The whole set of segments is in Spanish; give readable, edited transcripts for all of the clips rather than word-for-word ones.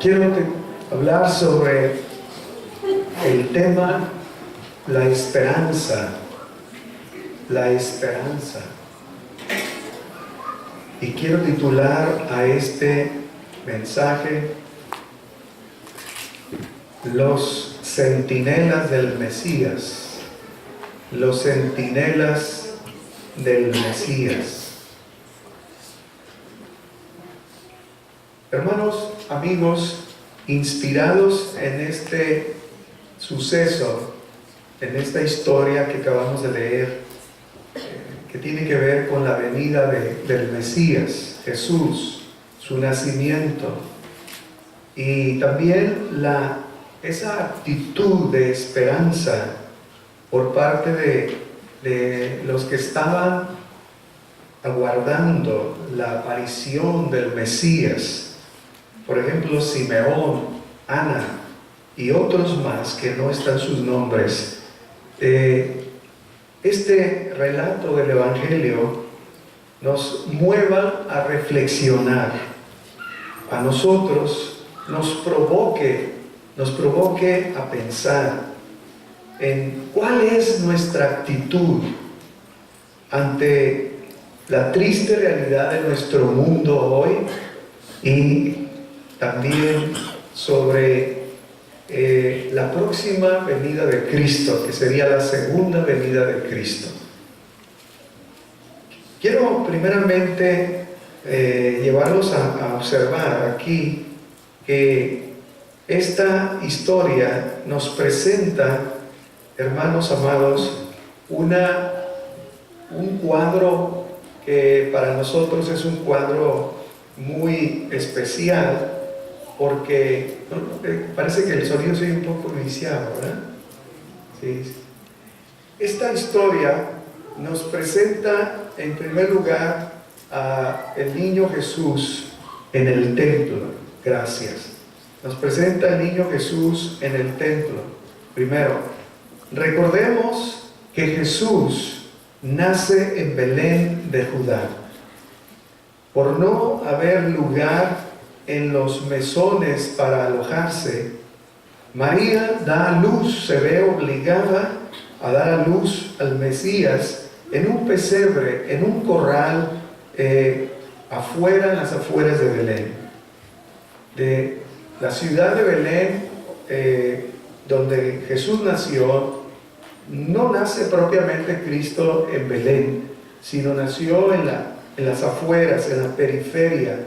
Quiero hablar sobre el tema la esperanza. La esperanza. Y quiero titular a este mensaje Los centinelas del Mesías. Los centinelas del Mesías. Hermanos, amigos, inspirados en este suceso, en esta historia que acabamos de leer, que tiene que ver con la venida del Mesías, Jesús, su nacimiento, y también esa actitud de esperanza por parte de los que estaban aguardando la aparición del Mesías. Por ejemplo, Simeón, Ana y otros más que no están sus nombres. Este relato del Evangelio nos mueva a reflexionar, a nosotros nos provoque a pensar en cuál es nuestra actitud ante la triste realidad de nuestro mundo hoy y también sobre la próxima venida de Cristo, que sería la segunda venida de Cristo. Quiero primeramente llevarlos a observar aquí que esta historia nos presenta, hermanos amados, un cuadro que para nosotros es un cuadro muy especial, porque parece que el sonido se oye un poco viciado, ¿verdad? Sí. Esta historia nos presenta en primer lugar al niño Jesús en el templo. Gracias. Nos presenta al niño Jesús en el templo. Primero, recordemos que Jesús nace en Belén de Judá. Por no haber lugar en los mesones para alojarse, María da a luz, se ve obligada a dar a luz al Mesías en un pesebre, en un corral afuera, en las afueras de Belén. De la ciudad de Belén, donde Jesús nació, no nace propiamente Cristo en Belén, sino nació en las afueras, en la periferia.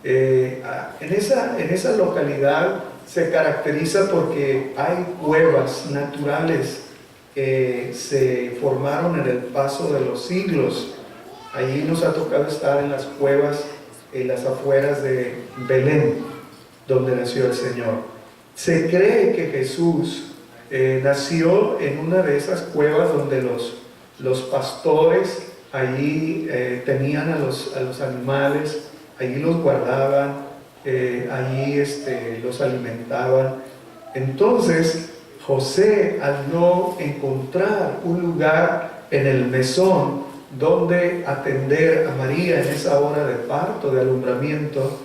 En esa localidad se caracteriza porque hay cuevas naturales que se formaron en el paso de los siglos. Allí nos ha tocado estar en las cuevas, en las afueras de Belén, donde nació el Señor. Se cree que Jesús nació en una de esas cuevas donde los pastores allí tenían a los animales, allí los guardaban, allí los alimentaban. Entonces José, al no encontrar un lugar en el mesón donde atender a María en esa hora de parto, de alumbramiento,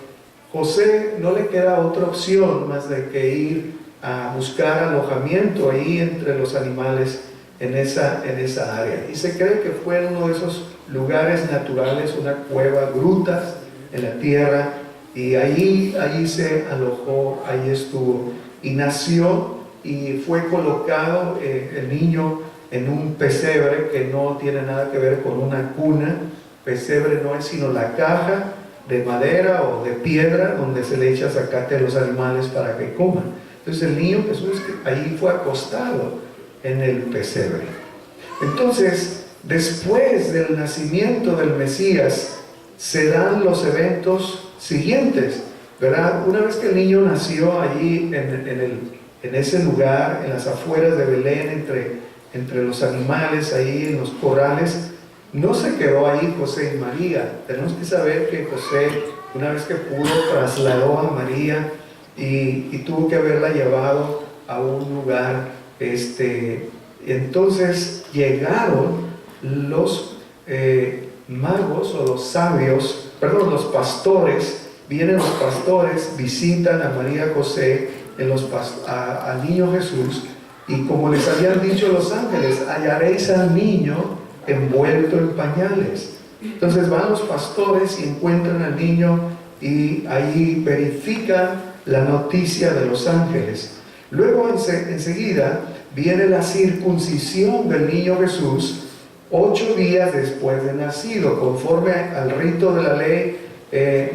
José no le queda otra opción más de que ir a buscar alojamiento ahí entre los animales en esa área. Y se cree que fue uno de esos lugares naturales, una cueva, grutas en la tierra, y allí se alojó, allí estuvo, y nació y fue colocado el niño en un pesebre que no tiene nada que ver con una cuna. Pesebre no es sino la caja de madera o de piedra donde se le echa zacate a los animales para que coman. Entonces el niño Jesús allí fue acostado en el pesebre. Entonces, después del nacimiento del Mesías, se dan los eventos siguientes, ¿verdad? Una vez que el niño nació allí en ese lugar, en las afueras de Belén, entre los animales, ahí en los corrales, no se quedó ahí José y María. Tenemos que saber que José, una vez que pudo, trasladó a María y tuvo que haberla llevado a un lugar. Entonces llegaron los magos o los pastores vienen los pastores, visitan a María y José, al niño Jesús, y como les habían dicho los ángeles, hallaréis al niño envuelto en pañales. Entonces van los pastores y encuentran al niño y ahí verifican la noticia de los ángeles. Luego enseguida viene la circuncisión del niño Jesús 8 días después de nacido, conforme al rito de la ley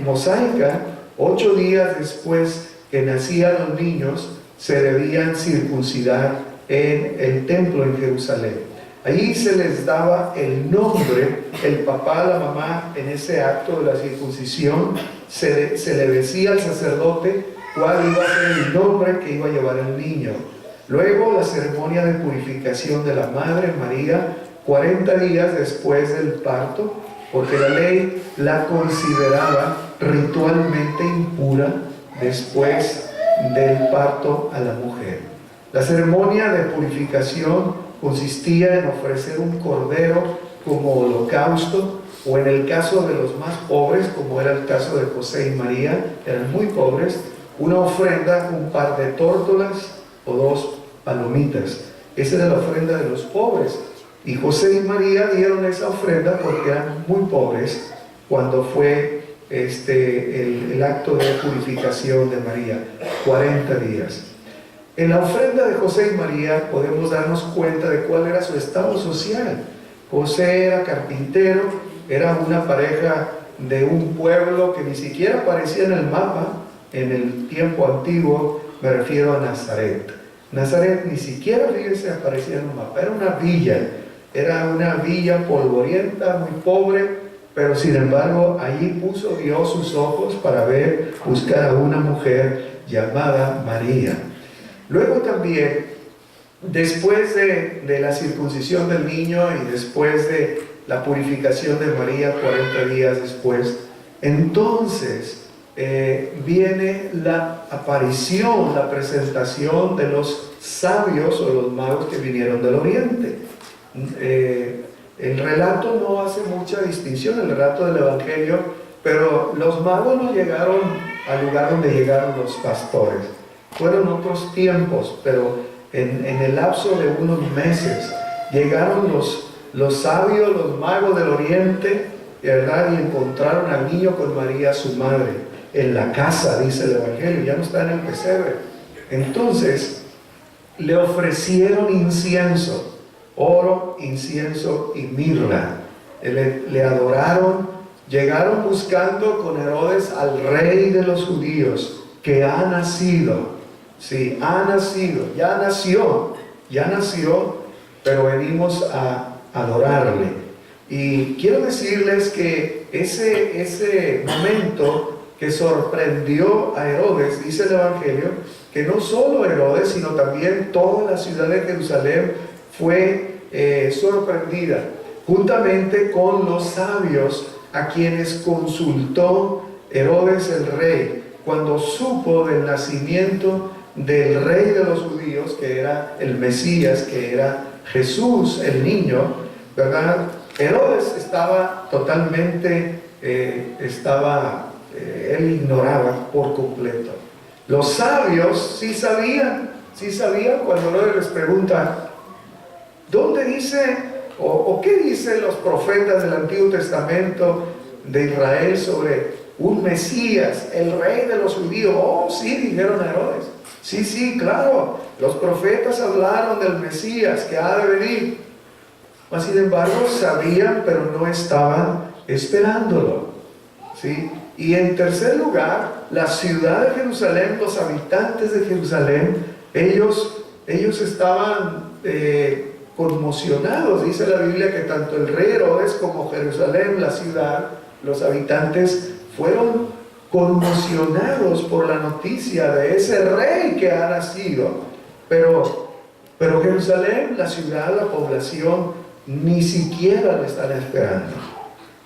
mosaica. 8 días después que nacían los niños se debían circuncidar en el templo en Jerusalén. Ahí se les daba el nombre, el papá, la mamá, en ese acto de la circuncisión, se le decía al sacerdote cuál iba a ser el nombre que iba a llevar el niño. Luego la ceremonia de purificación de la madre María, 40 días después del parto, porque la ley la consideraba ritualmente impura después del parto a la mujer. La ceremonia de purificación consistía en ofrecer un cordero como holocausto, o en el caso de los más pobres, como era el caso de José y María, eran muy pobres, una ofrenda, un par de tórtolas o 2 palomitas. Esa era la ofrenda de los pobres. Y José y María dieron esa ofrenda porque eran muy pobres cuando fue el acto de purificación de María, 40 días. En la ofrenda de José y María podemos darnos cuenta de cuál era su estado social. José era carpintero, era una pareja de un pueblo que ni siquiera aparecía en el mapa en el tiempo antiguo, me refiero a Nazaret. Nazaret ni siquiera, fíjense, aparecía en el mapa, era una villa polvorienta, muy pobre, pero sin embargo allí puso Dios sus ojos para buscar a una mujer llamada María. Luego también, después de la circuncisión del niño y después de la purificación de María 40 días después, entonces viene la aparición, la presentación de los sabios o los magos que vinieron del oriente. El relato no hace mucha distinción, el relato del Evangelio, pero los magos no llegaron al lugar donde llegaron los pastores. Fueron otros tiempos, pero en el lapso de unos meses llegaron los sabios, los magos del oriente, ¿verdad? Y encontraron al niño con María, su madre, en la casa, dice el Evangelio, ya no está en el pesebre. Entonces le ofrecieron incienso, oro, incienso y mirra. Le adoraron, llegaron buscando con Herodes al rey de los judíos, que ha nacido. Sí, ha nacido, ya nació, pero venimos a adorarle. Y quiero decirles que ese momento que sorprendió a Herodes, dice el Evangelio, que no solo Herodes, sino también toda la ciudad de Jerusalén fue sorprendida, juntamente con los sabios a quienes consultó Herodes el rey, cuando supo del nacimiento del rey de los judíos, que era el Mesías, que era Jesús, el niño, ¿verdad? Herodes estaba totalmente, él ignoraba por completo. Los sabios sí sabían cuando Herodes les pregunta, ¿dónde dice, o qué dicen los profetas del Antiguo Testamento de Israel sobre un Mesías, el rey de los judíos? Oh, sí, dijeron a Herodes. Sí, claro, los profetas hablaron del Mesías que ha de venir. Mas, sin embargo, sabían, pero no estaban esperándolo. ¿Sí? Y en tercer lugar, la ciudad de Jerusalén, los habitantes de Jerusalén, ellos estaban conmocionados. Dice la Biblia que tanto el rey Herodes como Jerusalén, la ciudad, los habitantes fueron conmocionados por la noticia de ese rey que ha nacido. Pero Jerusalén, la ciudad, la población, ni siquiera lo están esperando.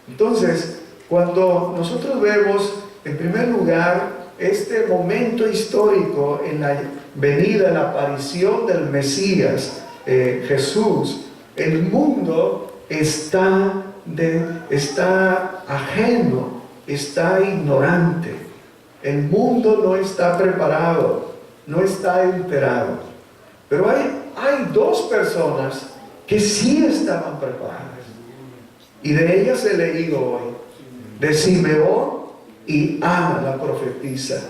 Entonces, cuando nosotros vemos, en primer lugar, este momento histórico en la venida, la aparición del Mesías, Jesús, el mundo está ajeno, está ignorante. El mundo no está preparado, no está enterado. Pero hay dos personas que sí estaban preparadas. Y de ellas he leído hoy, de Simeón y Ana, la profetisa.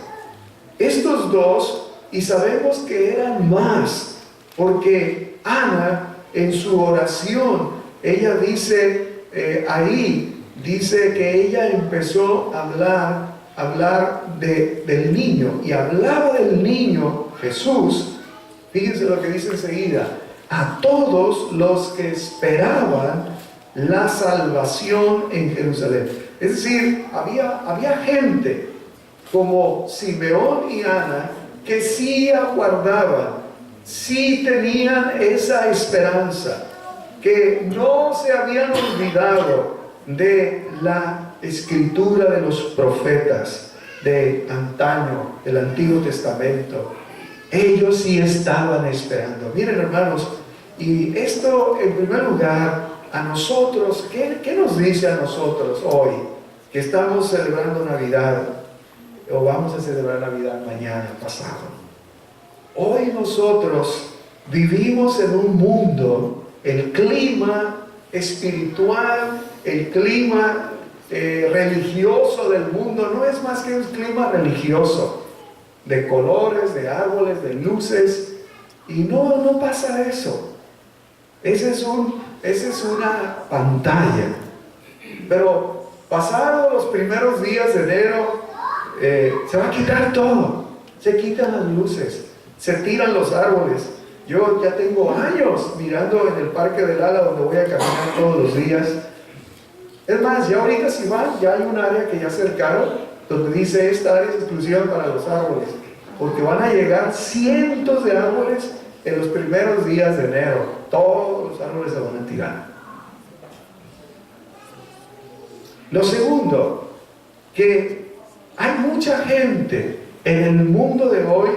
Estos dos, y sabemos que eran más, porque Ana en su oración, ella dice, dice que ella empezó a hablar del niño, y hablaba del niño Jesús. Fíjense lo que dice enseguida: a todos los que esperaban la salvación en Jerusalén. Es decir, había gente como Simeón y Ana que sí aguardaban, sí tenían esa esperanza, que no se habían olvidado de la escritura de los profetas de antaño, del Antiguo Testamento. Ellos sí estaban esperando. Miren, hermanos, y esto en primer lugar, a nosotros, ¿qué nos dice a nosotros hoy que estamos celebrando Navidad, o vamos a celebrar Navidad mañana, pasado? Hoy nosotros vivimos en un mundo, el clima espiritual, el clima religioso del mundo no es más que un clima religioso, de colores, de árboles, de luces, y no pasa eso. Esa es una pantalla. Pero pasados los primeros días de enero, se va a quitar todo. Se quitan las luces, se tiran los árboles. Yo ya tengo años mirando en el Parque del Ala, donde voy a caminar todos los días. Es más, ya ahorita si van, ya hay un área que ya cercaron, donde dice: esta área es exclusiva para los árboles, porque van a llegar cientos de árboles en los primeros días de enero. Todos los árboles se van a tirar. Lo segundo, que hay mucha gente en el mundo de hoy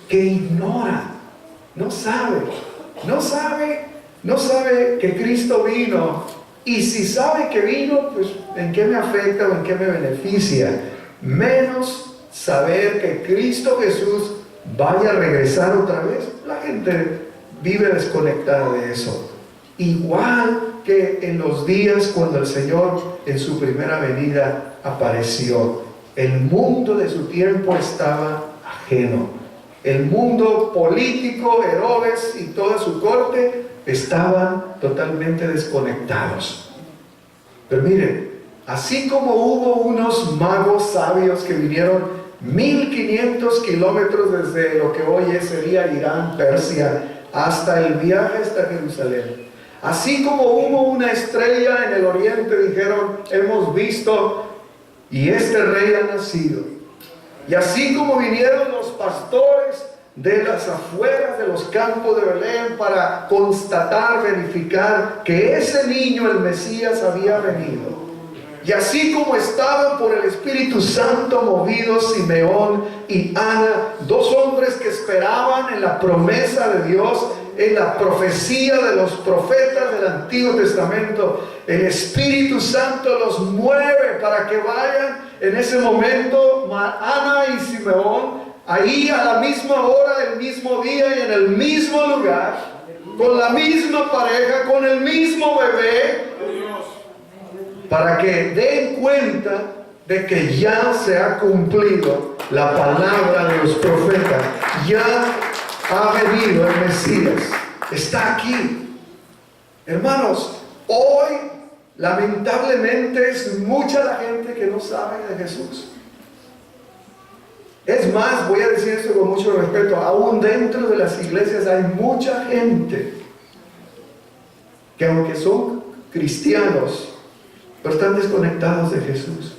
que ignora, no sabe que Cristo vino. Y si sabe que vino, pues ¿en qué me afecta o en qué me beneficia? Menos saber que Cristo Jesús vaya a regresar otra vez. La gente vive desconectada de eso. Igual que en los días cuando el Señor en su primera venida apareció. El mundo de su tiempo estaba ajeno. El mundo político, Herodes y toda su corte estaban totalmente desconectados. Pero miren, así como hubo unos magos sabios que vinieron 1500 kilómetros desde lo que hoy sería Irán, Persia, hasta el viaje hasta Jerusalén, así como hubo una estrella en el oriente, dijeron: hemos visto y este rey ha nacido. Y así como vinieron los pastores de las afueras de los campos de Belén para constatar, verificar que ese niño, el Mesías, había venido. Y así como estaban por el Espíritu Santo movidos Simeón y Ana, dos hombres que esperaban en la promesa de Dios, en la profecía de los profetas del Antiguo Testamento, el Espíritu Santo los mueve para que vayan en ese momento, Ana y Simeón, ahí a la misma hora, el mismo día y en el mismo lugar, con la misma pareja, con el mismo bebé, para que den cuenta de que ya se ha cumplido la palabra de los profetas. Ya ha venido el Mesías, está aquí. Hermanos, hoy lamentablemente es mucha la gente que no sabe de Jesús. Es más, voy a decir esto con mucho respeto, aún dentro de las iglesias hay mucha gente que, aunque son cristianos, pero están desconectados de Jesús.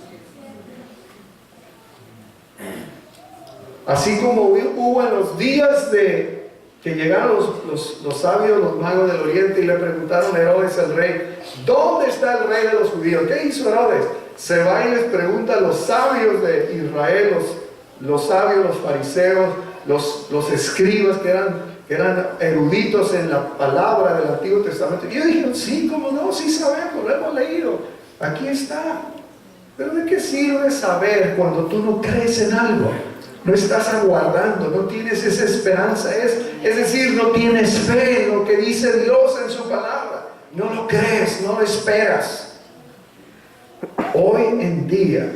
Así como hubo en los días de que llegaron los sabios, los magos del oriente, y le preguntaron a Herodes el rey: ¿dónde está el rey de los judíos? ¿Qué hizo Herodes? Se va y les pregunta a los sabios de Israel, los sabios, los fariseos, los escribas que eran eruditos en la palabra del Antiguo Testamento. Y ellos dijeron: sí, cómo no, sí sabemos, lo hemos leído, aquí está. ¿Pero de qué te sirve saber cuando tú no crees en algo? No estás aguardando, no tienes esa esperanza, es decir, no tienes fe en lo que dice Dios en su palabra. No lo crees, no lo esperas. Hoy en día,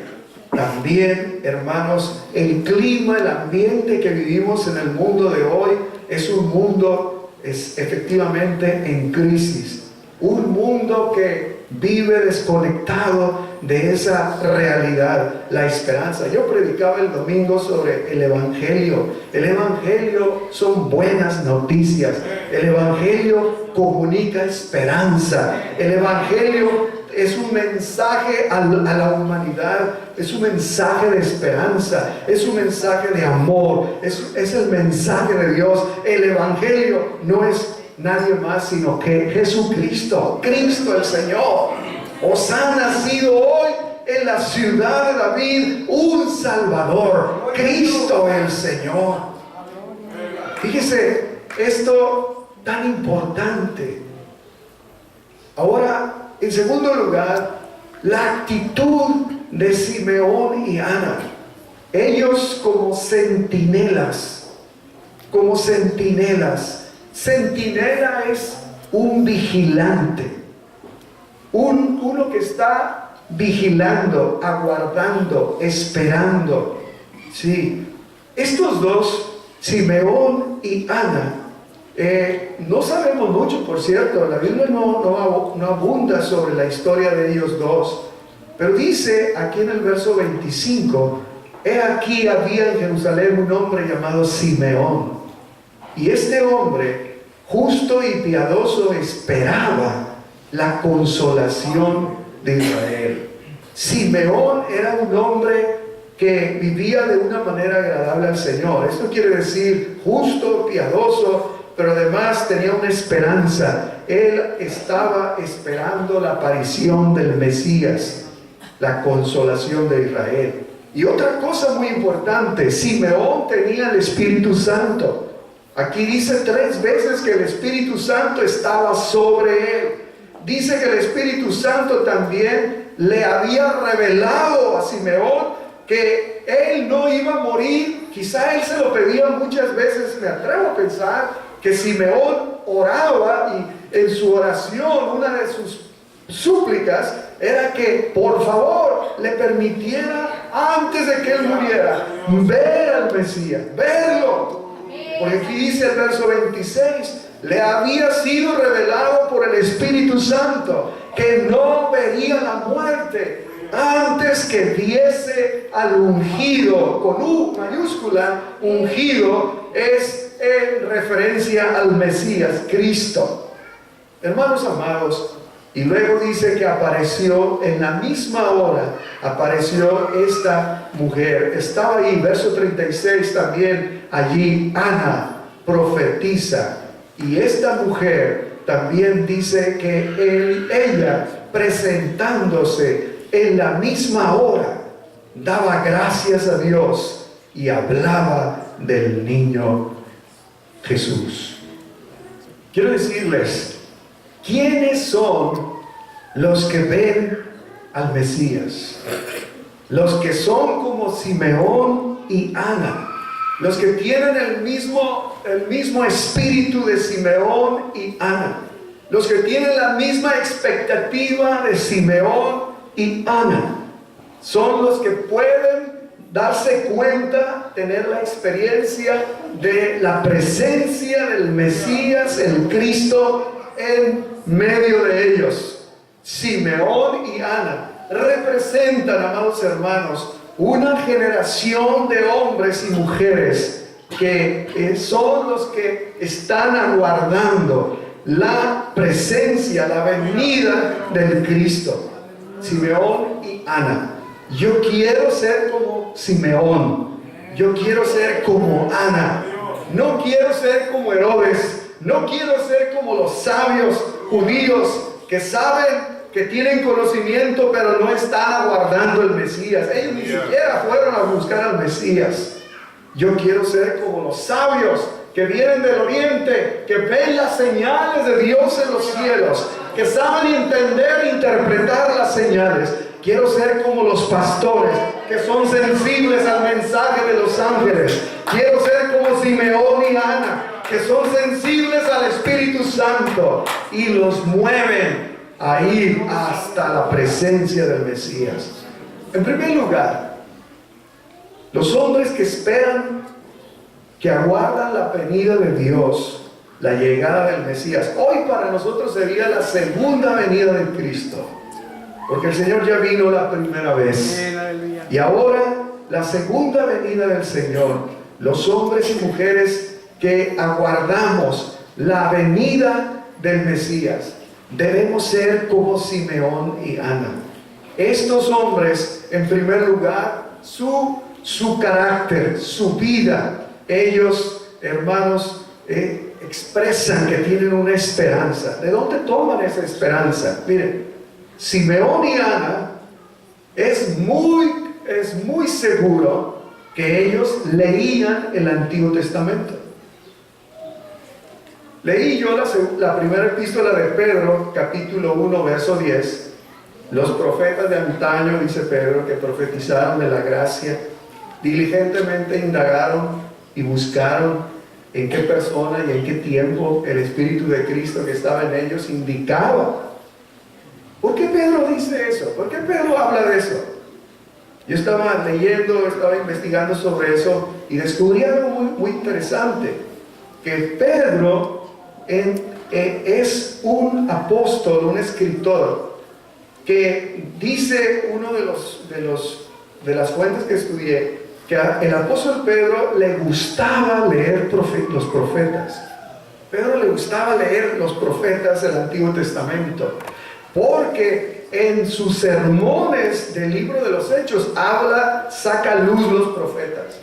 también, hermanos, el clima, el ambiente que vivimos en el mundo de hoy es un mundo efectivamente en crisis. Un mundo que vive desconectado de esa realidad, la esperanza. Yo predicaba el domingo sobre el Evangelio. El Evangelio son buenas noticias. El Evangelio comunica esperanza. El Evangelio es un mensaje a la humanidad, es un mensaje de esperanza, es un mensaje de amor, es el mensaje de Dios. El Evangelio no es nadie más sino que Jesucristo, Cristo el Señor. Os ha nacido hoy en la ciudad de David un Salvador, Cristo el Señor. Fíjese, esto tan importante. Ahora, en segundo lugar, la actitud de Simeón y Ana. Ellos como centinelas. Centinela es un vigilante. Uno que está vigilando, aguardando, esperando. Sí. Estos dos, Simeón y Ana, no sabemos mucho, por cierto. La Biblia no abunda sobre la historia de ellos dos. Pero dice aquí en el verso 25: he aquí había en Jerusalén un hombre llamado Simeón. Y este hombre, justo y piadoso, esperaba la consolación de Israel. Simeón era un hombre que vivía de una manera agradable al Señor. Esto quiere decir justo, piadoso, pero además tenía una esperanza. Él estaba esperando la aparición del Mesías, la consolación de Israel. Y otra cosa muy importante, Simeón tenía el Espíritu Santo. Aquí dice 3 veces que el Espíritu Santo estaba sobre él. Dice que el Espíritu Santo también le había revelado a Simeón que él no iba a morir. Quizá él se lo pedía muchas veces. Me atrevo a pensar que Simeón oraba, y en su oración, una de sus súplicas era que por favor le permitiera, antes de que él muriera, ver al Mesías, verlo. Porque aquí dice el verso 26, le había sido revelado por el Espíritu Santo que no vería la muerte antes que viese al ungido. Con U mayúscula, ungido es en referencia al Mesías, Cristo. Hermanos amados, y luego dice que apareció en la misma hora, apareció esta mujer. Estaba ahí, verso 36 también, allí Ana, profetiza. Y esta mujer también dice que ella, presentándose en la misma hora, daba gracias a Dios y hablaba del niño Jesús. Quiero decirles, ¿quiénes son los que ven al Mesías? Los que son como Simeón y Ana, los que tienen el mismo espíritu de Simeón y Ana, los que tienen la misma expectativa de Simeón y Ana, son los que pueden darse cuenta, tener la experiencia de la presencia del Mesías, el Cristo, en medio de ellos. Simeón y Ana representan, amados hermanos, una generación de hombres y mujeres que son los que están aguardando la presencia, la venida del Cristo. Simeón y Ana. Yo quiero ser como Simeón. Yo quiero ser como Ana. No quiero ser como Herodes. No quiero ser como los sabios judíos que saben, que tienen conocimiento, pero no están aguardando el Mesías. Ellos ni siquiera fueron a buscar al Mesías. Yo quiero ser como los sabios que vienen del oriente, que ven las señales de Dios en los cielos, que saben entender e interpretar las señales. Quiero ser como los pastores que son sensibles al mensaje de los ángeles. Quiero ser como Simeón y Ana, que son sensibles al Espíritu Santo y los mueven a ir hasta la presencia del Mesías. En primer lugar, los hombres que esperan, que aguardan la venida de Dios, la llegada del Mesías. Hoy para nosotros sería la segunda venida de Cristo, porque el Señor ya vino la primera vez, y ahora la segunda venida del Señor. Los hombres y mujeres que aguardamos la venida del Mesías, debemos ser como Simeón y Ana. Estos hombres, en primer lugar, su carácter, su vida, ellos, hermanos, expresan que tienen una esperanza. ¿De dónde toman esa esperanza? Miren, Simeón y Ana es muy seguro que ellos leían el Antiguo Testamento. Leí yo la primera epístola de Pedro, capítulo 1, verso 10. Los profetas de antaño, dice Pedro, que profetizaron de la gracia, diligentemente indagaron y buscaron en qué persona y en qué tiempo el Espíritu de Cristo que estaba en ellos indicaba. ¿Por qué Pedro dice eso? ¿Por qué Pedro habla de eso? Yo estaba leyendo, estaba investigando sobre eso y descubrí algo muy interesante, que Pedro es un apóstol, un escritor, que dice uno de las fuentes que estudié, que el apóstol Pedro le gustaba leer los profetas. Pedro le gustaba leer los profetas del Antiguo Testamento, porque en sus sermones del libro de los Hechos saca luz los profetas.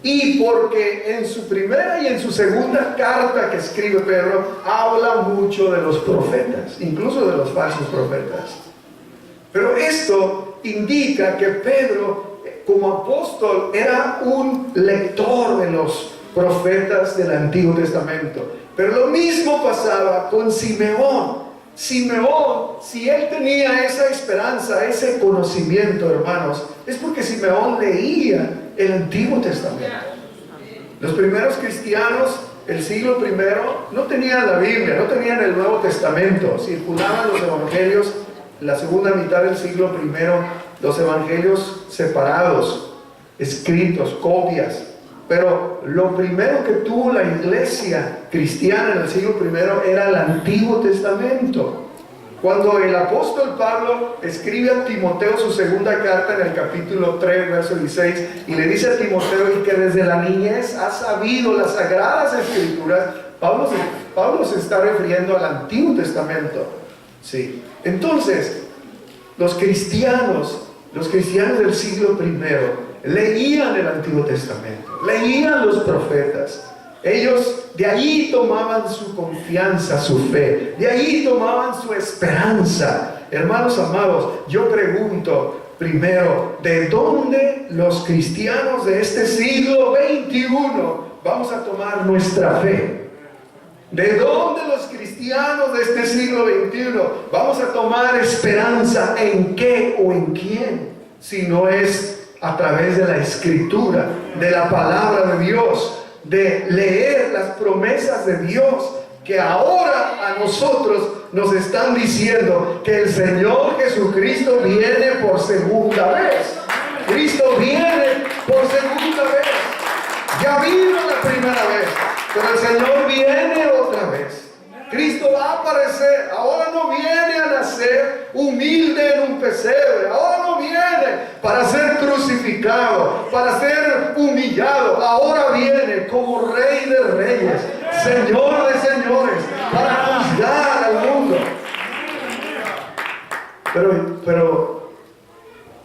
Y porque en su primera y en su segunda carta que escribe Pedro, habla mucho de los profetas, incluso de los falsos profetas. Pero esto indica que Pedro, como apóstol, era un lector de los profetas del Antiguo Testamento. Pero lo mismo pasaba con Simeón. Simeón, si él tenía esa esperanza, ese conocimiento, hermanos, es porque Simeón leía el Antiguo Testamento. Los primeros cristianos, el siglo primero, no tenían la Biblia, no tenían el Nuevo Testamento. Circulaban los evangelios, la segunda mitad del siglo primero, los evangelios separados, escritos, copias. Pero lo primero que tuvo la iglesia cristiana en el siglo primero era el Antiguo Testamento. Cuando el apóstol Pablo escribe a Timoteo su segunda carta en el capítulo 3, verso 16, y le dice a Timoteo y que desde la niñez ha sabido las sagradas escrituras, Pablo se está refiriendo al Antiguo Testamento. Sí. Entonces, los cristianos del siglo primero leían el Antiguo Testamento, leían los profetas. Ellos de ahí tomaban su confianza, su fe, de ahí tomaban su esperanza. Hermanos amados, yo pregunto primero, ¿de dónde los cristianos de este siglo XXI vamos a tomar nuestra fe? ¿De dónde los cristianos de este siglo XXI vamos a tomar esperanza? ¿En qué o en quién? Si no es a través de la Escritura, de la palabra de Dios, de leer las promesas de Dios, que ahora a nosotros nos están diciendo que el Señor Jesucristo viene por segunda vez. Cristo viene por segunda vez. Ya vino la primera vez, pero el Señor viene otra vez. Cristo va a aparecer. Ahora no viene a nacer humilde en un pesebre. Ahora no viene para ser crucificado, para ser humillado. Ahora viene como Rey de Reyes, Señor de Señores, para juzgar al mundo.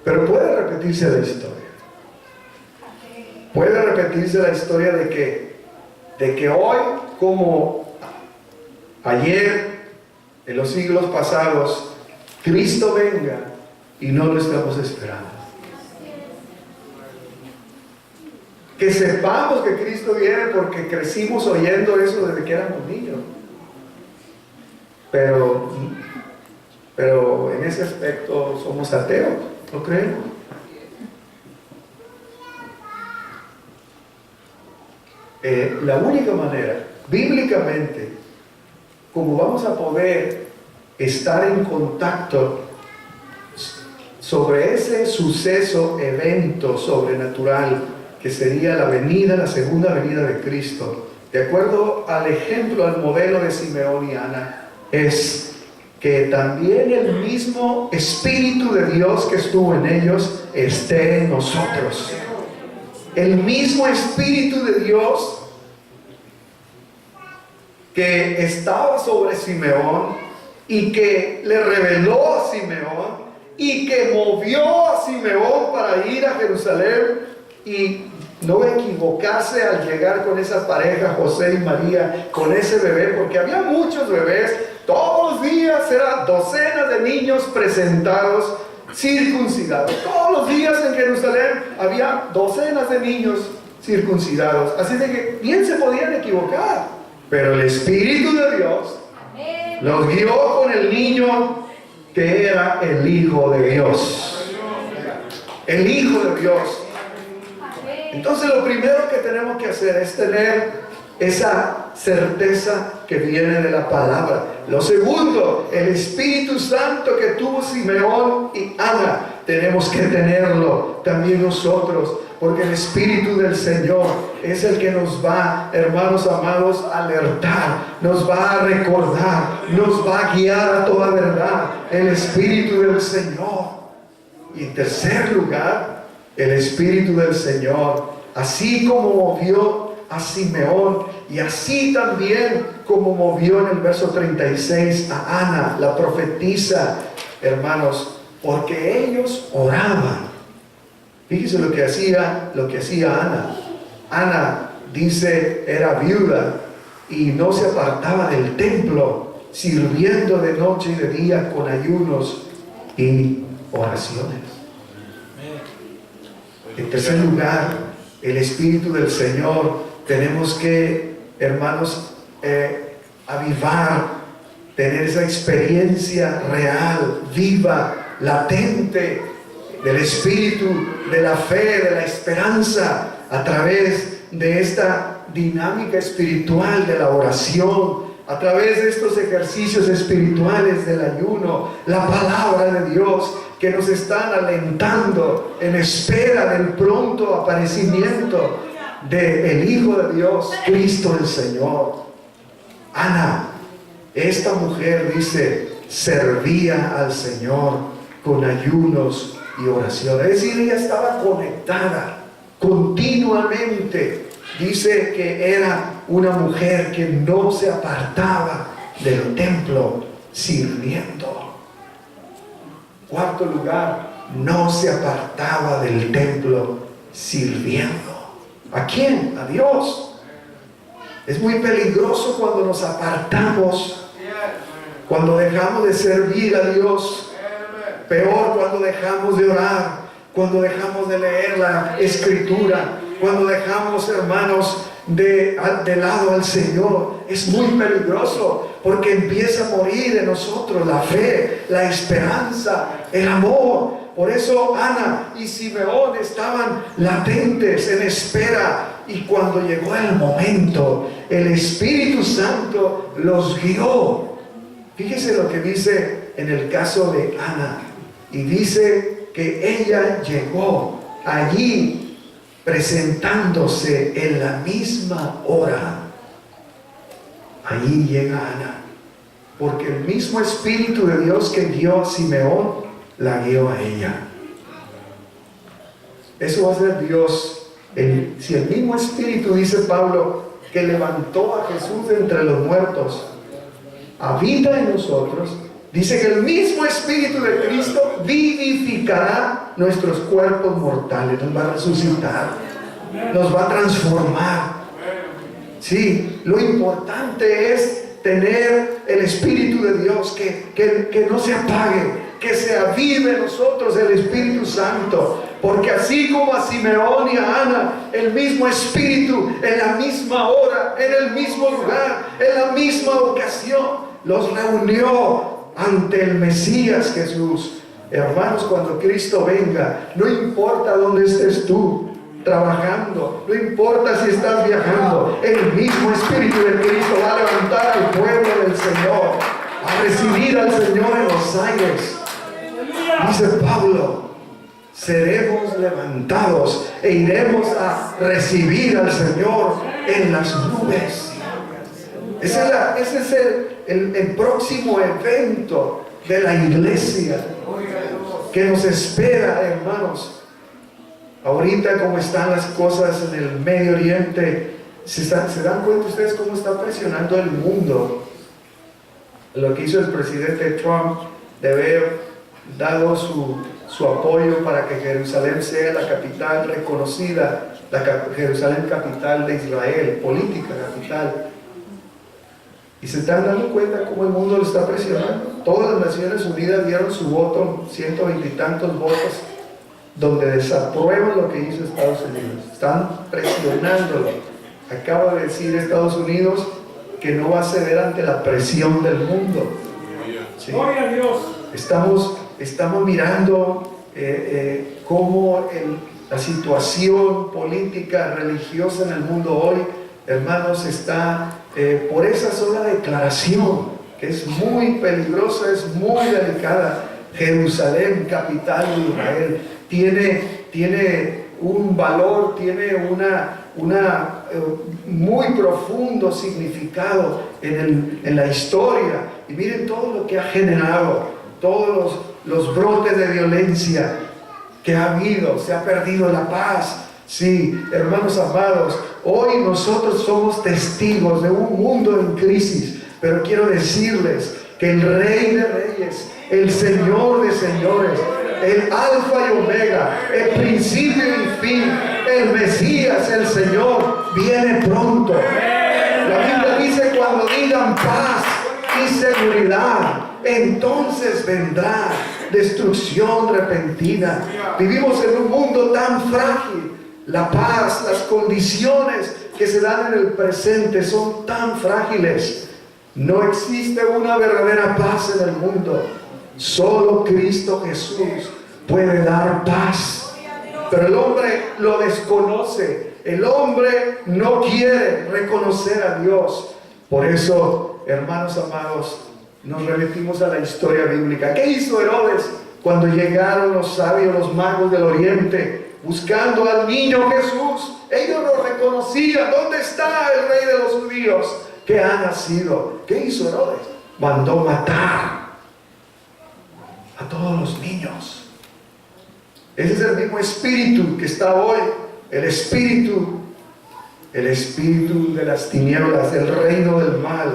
Pero puede repetirse la historia. Puede repetirse la historia de que hoy, como ayer, en los siglos pasados, Cristo venga y no lo estamos esperando. Que sepamos que Cristo viene porque crecimos oyendo eso desde que éramos niños. Pero en ese aspecto somos ateos. ¿Lo creemos? La única manera, bíblicamente, como vamos a poder estar en contacto sobre ese suceso, evento sobrenatural que sería la segunda venida de Cristo, de acuerdo al ejemplo, al modelo de Simeón y Ana, es que también el mismo Espíritu de Dios que estuvo en ellos esté en nosotros. El mismo Espíritu de Dios que estaba sobre Simeón y que le reveló a Simeón y que movió a Simeón para ir a Jerusalén y no equivocarse al llegar con esa pareja, José y María, con ese bebé, porque había muchos bebés. Todos los días eran docenas de niños presentados, circuncidados. Todos los días en Jerusalén había docenas de niños circuncidados. Así de que bien se podían equivocar. Pero el Espíritu de Dios los guió con el niño que era el Hijo de Dios. El Hijo de Dios. Entonces lo primero que tenemos que hacer es tener esa certeza que viene de la palabra. Lo segundo, el Espíritu Santo que tuvo Simeón y Ana, tenemos que tenerlo también nosotros, porque el Espíritu del Señor es el que nos va, hermanos amados, a alertar, nos va a recordar, nos va a guiar a toda verdad, el Espíritu del Señor. Y en tercer lugar, el Espíritu del Señor, así como movió a Simeón y así también como movió en el verso 36 a Ana, la profetisa, hermanos, porque ellos oraban. Fíjense lo que hacía Ana. Ana, dice, era viuda y no se apartaba del templo, sirviendo de noche y de día con ayunos y oraciones. En tercer lugar, el Espíritu del Señor, tenemos que, hermanos, avivar, tener esa experiencia real, viva, latente, del Espíritu, de la fe, de la esperanza, a través de esta dinámica espiritual de la oración, a través de estos ejercicios espirituales del ayuno, la palabra de Dios que nos están alentando en espera del pronto aparecimiento del Hijo de Dios, Cristo el Señor. Ana, esta mujer, dice, servía al Señor con ayunos y oración. Es decir, ella estaba conectada continuamente. Dice que era una mujer que no se apartaba del templo sirviendo. Cuarto lugar, no se apartaba del templo sirviendo. ¿A quién? A Dios. Es muy peligroso cuando nos apartamos, cuando dejamos de servir a Dios. Peor cuando dejamos de orar, cuando dejamos de leer la Escritura, cuando dejamos, hermanos, de lado al Señor. Es muy peligroso porque empieza a morir en nosotros la fe, la esperanza, el amor. Por eso Ana y Simeón estaban latentes en espera, y cuando llegó el momento, el Espíritu Santo los guió. Fíjese lo que dice en el caso de Ana, y dice que ella llegó allí presentándose en la misma hora. Allí llega Ana, porque el mismo Espíritu de Dios que guió a Simeón la guió a ella. Eso va a ser Dios. Si el mismo Espíritu, dice Pablo, que levantó a Jesús de entre los muertos, habita en nosotros, dice que el mismo Espíritu de Cristo vivificará nuestros cuerpos mortales, nos va a resucitar, nos va a transformar. Sí, lo importante es tener el Espíritu de Dios que no se apague, que se avive en nosotros el Espíritu Santo, porque así como a Simeón y a Ana, el mismo Espíritu en la misma hora, en el mismo lugar, en la misma ocasión, los reunió ante el Mesías Jesús. Hermanos, cuando Cristo venga, no importa dónde estés tú trabajando, no importa si estás viajando, el mismo Espíritu de Cristo va a levantar al pueblo del Señor, a recibir al Señor en los aires. Dice Pablo, seremos levantados e iremos a recibir al Señor en las nubes. Ese es el próximo evento de la iglesia que nos espera, hermanos. Ahorita como están las cosas en el Medio Oriente, ¿se dan cuenta ustedes cómo está presionando el mundo? Lo que hizo el presidente Trump de haber dado su apoyo para que Jerusalén sea la capital reconocida, Jerusalén capital de Israel, política capital. Y se están dando cuenta cómo el mundo lo está presionando. Todas las Naciones Unidas dieron su voto, 120 y tantos votos, donde desaprueban lo que hizo Estados Unidos. Están presionándolo. Acaba de decir Estados Unidos que no va a ceder ante la presión del mundo. ¿Sí? Estamos mirando cómo la situación política, religiosa en el mundo hoy, hermanos, está por esa sola declaración, que es muy peligrosa, es muy delicada. Jerusalén, capital de Israel, tiene un valor, tiene una muy profundo significado en la historia. Y miren todo lo que ha generado, todos los brotes de violencia que ha habido. Se ha perdido la paz. Sí, hermanos amados, hoy nosotros somos testigos de un mundo en crisis, pero quiero decirles que el Rey de Reyes, el Señor de Señores, el Alfa y Omega, el principio y fin, el Mesías, el Señor, viene pronto. La Biblia dice: cuando digan paz y seguridad, entonces vendrá destrucción repentina. Vivimos en un mundo tan frágil. La paz, las condiciones que se dan en el presente son tan frágiles. No existe una verdadera paz en el mundo. Solo Cristo Jesús puede dar paz. Pero el hombre lo desconoce. El hombre no quiere reconocer a Dios. Por eso, hermanos amados, nos remitimos a la historia bíblica. ¿Qué hizo Herodes cuando llegaron los sabios, los magos del Oriente, buscando al niño Jesús? Ellos lo reconocían. ¿Dónde está el rey de los judíos que ha nacido? ¿Qué hizo Herodes? Mandó matar a todos los niños. Ese es el mismo espíritu que está hoy, el espíritu de las tinieblas, del reino del mal,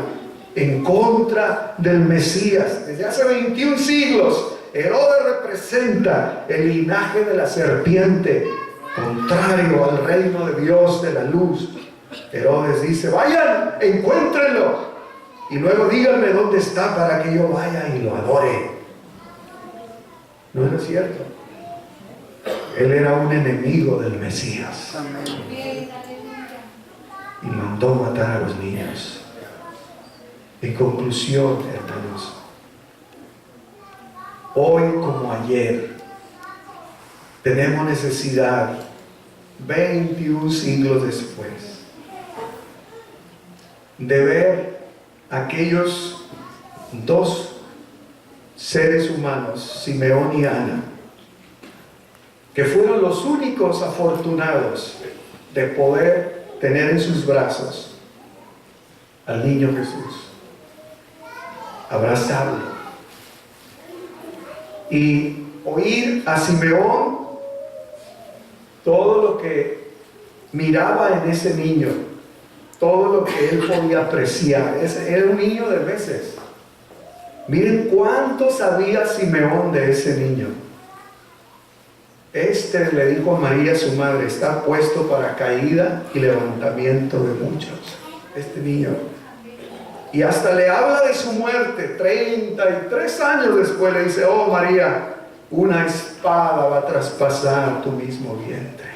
en contra del Mesías. Desde hace 21 siglos Herodes representa el linaje de la serpiente, contrario al reino de Dios, de la luz. Herodes dice: vayan, encuéntrenlo, y luego díganme dónde está para que yo vaya y lo adore. No era cierto. Él era un enemigo del Mesías. Y mandó matar a los niños. En conclusión, hermanos, hoy como ayer, tenemos necesidad, 21 siglos después, de ver aquellos dos seres humanos, Simeón y Ana, que fueron los únicos afortunados de poder tener en sus brazos al niño Jesús, abrazarlo y oír a Simeón todo lo que miraba en ese niño, todo lo que él podía apreciar. Era un niño de meses. Miren cuánto sabía Simeón de ese niño. Le dijo a María, su madre: está puesto para caída y levantamiento de muchos. Este niño. Y hasta le habla de su muerte. 33 años después le dice: oh María, una espada va a traspasar tu mismo vientre.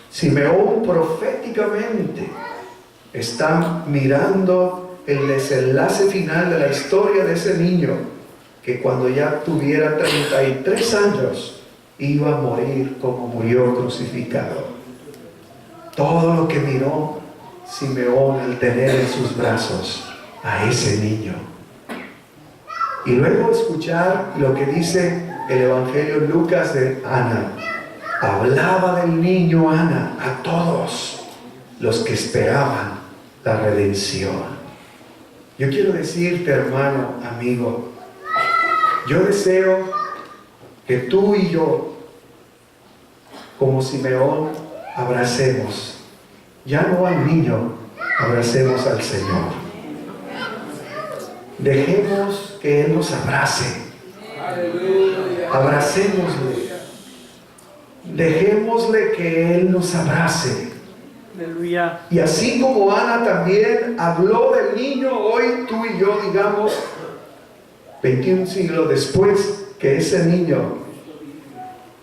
Simeón proféticamente está mirando el desenlace final de la historia de ese niño, que cuando ya tuviera 33 años iba a morir como murió crucificado. Todo lo que miró Simeón al tener en sus brazos a ese niño. Y luego escuchar lo que dice el Evangelio Lucas de Ana. Hablaba del niño Ana a todos los que esperaban la redención. Yo quiero decirte, hermano, amigo, yo deseo que tú y yo, como Simeón, abracemos, ya no al niño, abracemos al Señor. Dejemos que Él nos abrace. Abracémosle. Dejémosle que Él nos abrace. Aleluya. Y así como Ana también habló del niño, hoy tú y yo digamos, 21 siglos después, que ese niño,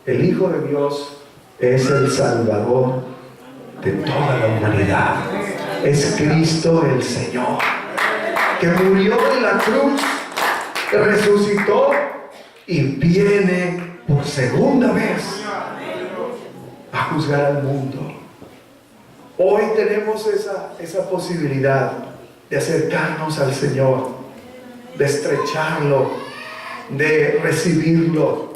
el Hijo de Dios, es el Salvador de toda la humanidad. Es Cristo el Señor, que murió en la cruz, que resucitó y viene por segunda vez a juzgar al mundo. Hoy tenemos esa posibilidad de acercarnos al Señor, de estrecharlo, de recibirlo,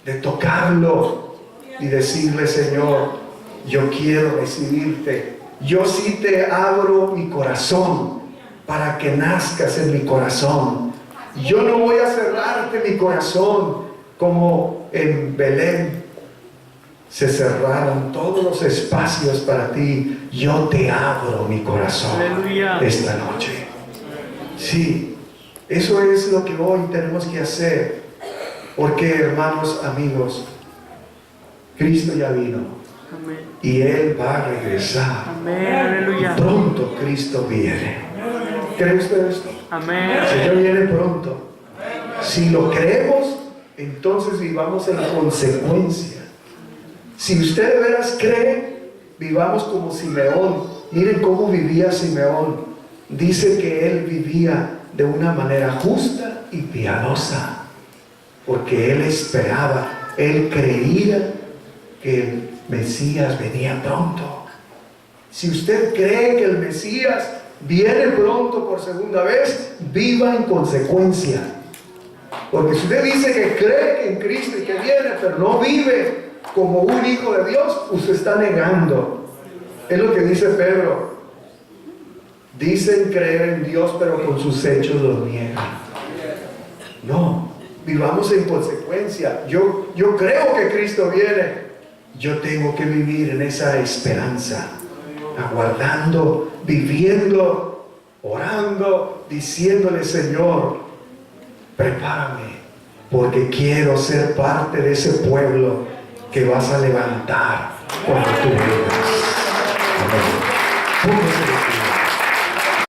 de tocarlo y decirle: Señor, yo quiero recibirte. Yo sí te abro mi corazón para que nazcas en mi corazón. Yo no voy a cerrarte mi corazón como en Belén se cerraron todos los espacios para ti. Yo te abro mi corazón. Aleluya. Esta noche. Sí, eso es lo que hoy tenemos que hacer. Porque, hermanos, amigos, Cristo ya vino. Amén. Y Él va a regresar. Amén. Aleluya. Pronto Cristo viene. ¿Cree usted esto? Amén. El Señor viene pronto. Si lo creemos, entonces vivamos en consecuencia. Si usted de veras cree, vivamos como Simeón. Miren cómo vivía Simeón. Dice que él vivía de una manera justa y piadosa, porque él esperaba, él creía que el Mesías venía pronto. Si usted cree que el Mesías viene pronto por segunda vez, viva en consecuencia. Porque si usted dice que cree que en Cristo y que viene, pero no vive como un hijo de Dios, usted está negando. Es lo que dice Pedro. Dicen creer en Dios, pero con sus hechos lo niegan. No, vivamos en consecuencia. Yo creo que Cristo viene. Yo tengo que vivir en esa esperanza, aguardando, viviendo, orando, diciéndole: Señor, prepárame, porque quiero ser parte de ese pueblo que vas a levantar cuando tú vengas. Amén. Póngase de pie.